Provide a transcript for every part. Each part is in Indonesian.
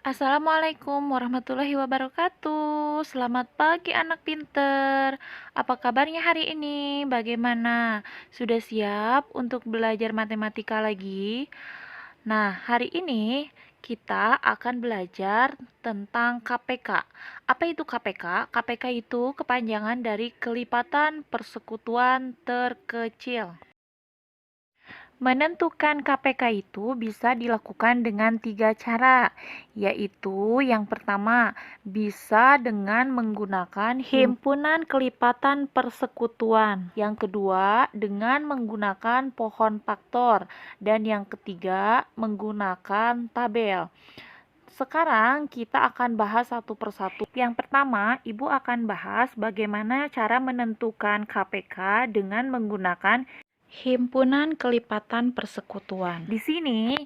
Assalamualaikum warahmatullahi wabarakatuh. Selamat pagi anak pinter. Apa kabarnya hari ini? Bagaimana? Sudah siap untuk belajar matematika lagi? Nah, hari ini kita akan belajar tentang KPK. Apa itu KPK? KPK itu kepanjangan dari kelipatan persekutuan terkecil. Menentukan KPK itu bisa dilakukan dengan 3 cara, yaitu yang pertama, bisa dengan menggunakan himpunan kelipatan persekutuan. Yang kedua, dengan menggunakan pohon faktor. Dan yang ketiga, menggunakan tabel. Sekarang kita akan bahas satu persatu. Yang pertama, Ibu akan bahas bagaimana cara menentukan KPK dengan menggunakan himpunan kelipatan persekutuan. Di sini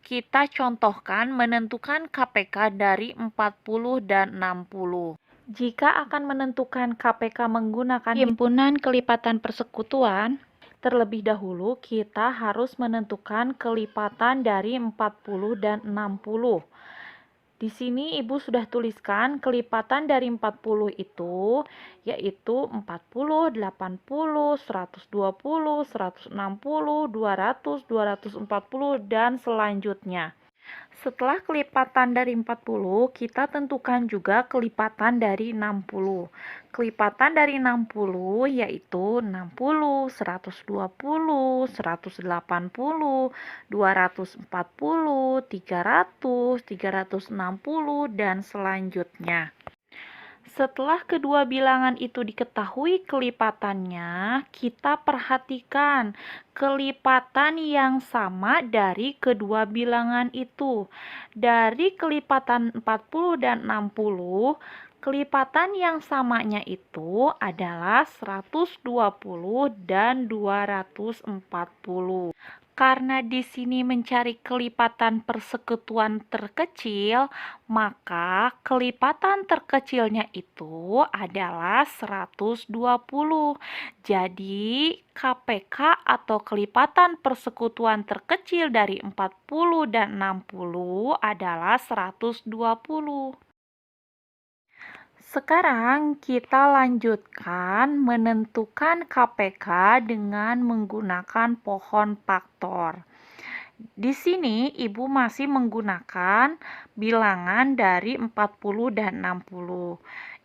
kita contohkan menentukan KPK dari 40 dan 60. Jika akan menentukan KPK menggunakan himpunan kelipatan persekutuan, terlebih dahulu kita harus menentukan kelipatan dari 40 dan 60. Di sini Ibu sudah tuliskan kelipatan dari 40 itu, yaitu 40, 80, 120, 160, 200, 240, dan selanjutnya. Setelah kelipatan dari 40, kita tentukan juga kelipatan dari 60. Kelipatan dari 60 yaitu 60, 120, 180, 240, 300, 360, dan selanjutnya. Setelah kedua bilangan itu diketahui kelipatannya, kita perhatikan kelipatan yang sama dari kedua bilangan itu. Dari kelipatan 40 dan 60, kelipatan yang samanya itu adalah 120 dan 240. Karena di sini mencari kelipatan persekutuan terkecil, maka kelipatan terkecilnya itu adalah 120. Jadi, KPK atau kelipatan persekutuan terkecil dari 40 dan 60 adalah 120. Sekarang kita lanjutkan menentukan KPK dengan menggunakan pohon faktor. Di sini Ibu masih menggunakan bilangan dari 40 dan 60.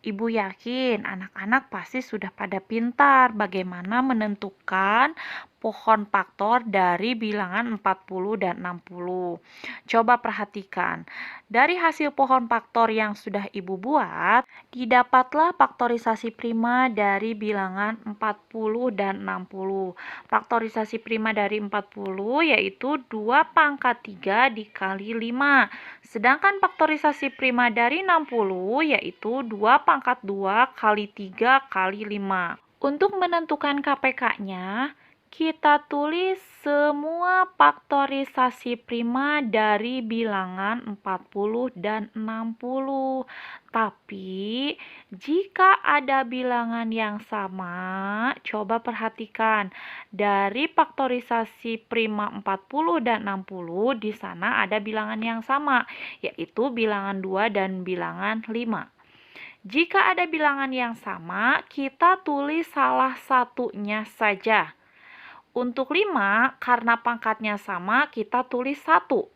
Ibu yakin anak-anak pasti sudah pada pintar bagaimana menentukan pohon faktor dari bilangan 40 dan 60. Coba perhatikan. Dari hasil pohon faktor yang sudah Ibu buat, didapatlah faktorisasi prima dari bilangan 40 dan 60. Faktorisasi prima dari 40 yaitu 2 pangkat 3 dikali 5. Sedangkan faktorisasi prima dari 60 yaitu 2 pangkat 2 kali 3 kali 5. Untuk menentukan KPK-nya, kita tulis semua faktorisasi prima dari bilangan 40 dan 60. Tapi, jika ada bilangan yang sama, coba perhatikan. Dari faktorisasi prima 40 dan 60, di sana ada bilangan yang sama, yaitu bilangan 2 dan bilangan 5. Jika ada bilangan yang sama, kita tulis salah satunya saja. Untuk 5, karena pangkatnya sama, kita tulis 1.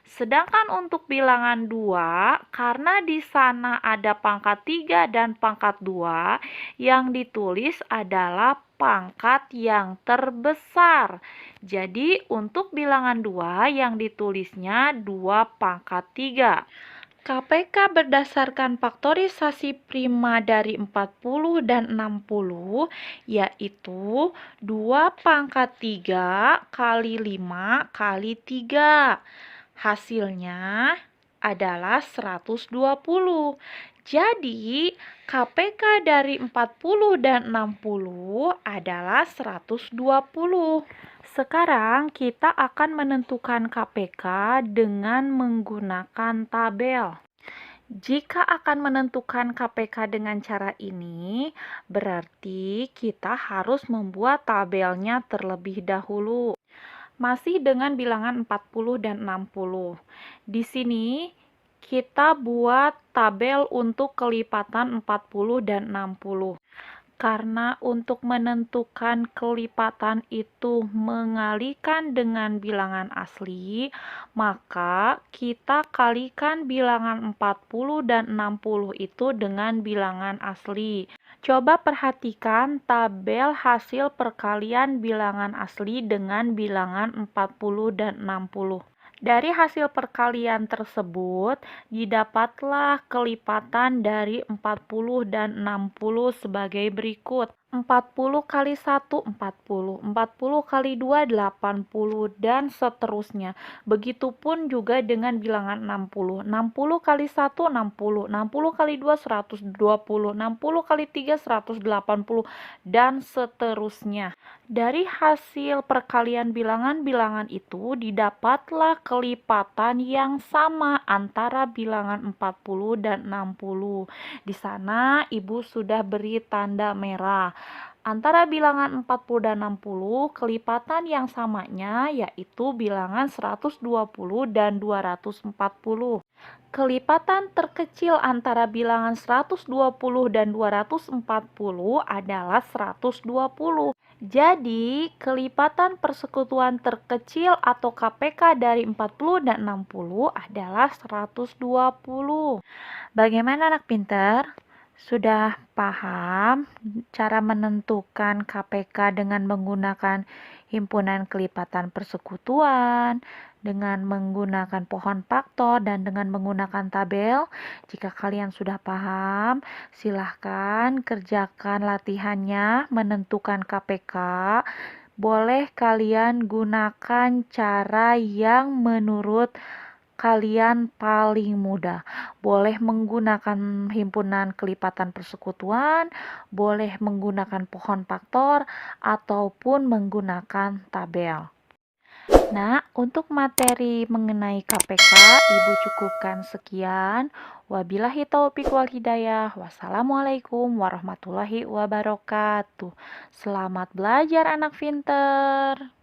Sedangkan untuk bilangan 2, karena di sana ada pangkat 3 dan pangkat 2, yang ditulis adalah pangkat yang terbesar. Jadi, untuk bilangan 2 yang ditulisnya 2 pangkat 3. KPK berdasarkan faktorisasi prima dari 40 dan 60 yaitu 2 pangkat 3 kali 5 kali 3. Hasilnya adalah 120. Jadi, KPK dari 40 dan 60 adalah 120. Sekarang kita akan menentukan KPK dengan menggunakan tabel. Jika akan menentukan KPK dengan cara ini, berarti kita harus membuat tabelnya terlebih dahulu. Masih dengan bilangan 40 dan 60. Di sini kita buat tabel untuk kelipatan 40 dan 60. Karena untuk menentukan kelipatan itu mengalikan dengan bilangan asli, maka kita kalikan bilangan 40 dan 60 itu dengan bilangan asli. Coba perhatikan tabel hasil perkalian bilangan asli dengan bilangan 40 dan 60. Dari hasil perkalian tersebut, didapatlah kelipatan dari 40 dan 60 sebagai berikut. 40 kali 1, 40. 40 kali 2, 80. Dan seterusnya. Begitupun juga dengan bilangan 60. 60 kali 1, 60. 60 kali 2, 120. 60 kali 3, 180. Dan seterusnya. Dari hasil perkalian bilangan-bilangan itu didapatlah kelipatan yang sama antara bilangan 40 dan 60. Di sana Ibu sudah beri tanda merah. Antara bilangan 40 dan 60, kelipatan yang samanya yaitu bilangan 120 dan 240. Kelipatan terkecil antara bilangan 120 dan 240 adalah 120. Jadi, kelipatan persekutuan terkecil atau KPK dari 40 dan 60 adalah 120. Bagaimana anak pintar? Sudah paham cara menentukan KPK dengan menggunakan himpunan kelipatan persekutuan, dengan menggunakan pohon faktor, dan dengan menggunakan tabel? Jika kalian sudah paham, silahkan kerjakan latihannya menentukan KPK. Boleh kalian gunakan cara yang menurut kalian paling mudah. Boleh menggunakan himpunan kelipatan persekutuan, boleh menggunakan pohon faktor, ataupun menggunakan tabel. Nah, untuk materi mengenai KPK, Ibu cukupkan sekian. Wabillahi taufiq wal hidayah. Wassalamualaikum warahmatullahi wabarakatuh. Selamat belajar anak pinter.